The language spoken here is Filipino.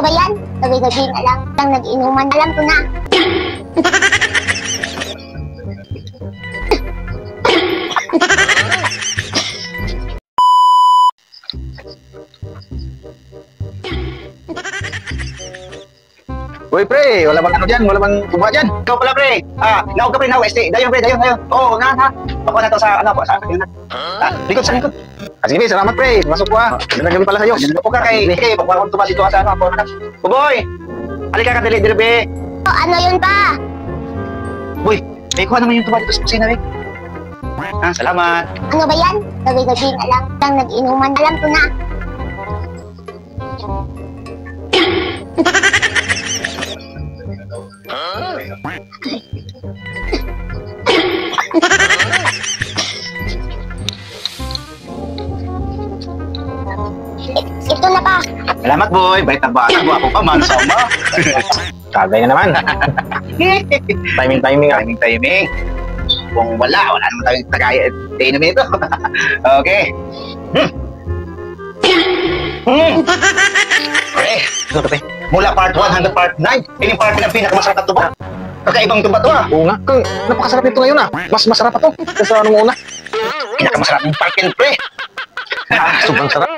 ba yan? Gabi-gabi na lang nag-inuman. Alam ko na. Uy, pre, wala bang ano dyan? Wala bang tuba dyan? Ikaw pala, pre. Naog ka, pre. Naog, este. Dayon, pre. Dayon. Oo, na. Pakuha na to sa, ano po, sa akin na. Likod, sa likod. Sige, salamat, pre. Masok ko, ha. Magandang gabi pala sa'yo. Upo ka kay, pakuha kong tuba dito sa ano, ako. Buboy! Halika ka, dali, be. Ano yun pa? Boy, may kuha naman yung tuba dito sa kusina, be. Salamat. Ano ba yan? Gabi-gabi na lang nag-inuman. Alam ko na. Ito na pa. Salamat, boy. Bait na bata. Guwapo pa man. Sama. Kagay na naman. Timing. Timing. Kung wala naman tayong tagaya. Tingnan mo ito. Okay. Pre, mula part 1 hanggang part 9, ini part ng pinakamasarap na tuba. Kakaibang tuba to, Oo nga, napakasarap nito ngayon, ha. Mas masarap pa to kaysa nung una. Pinakamasarap ng part 10, pre. Sobrang sarap.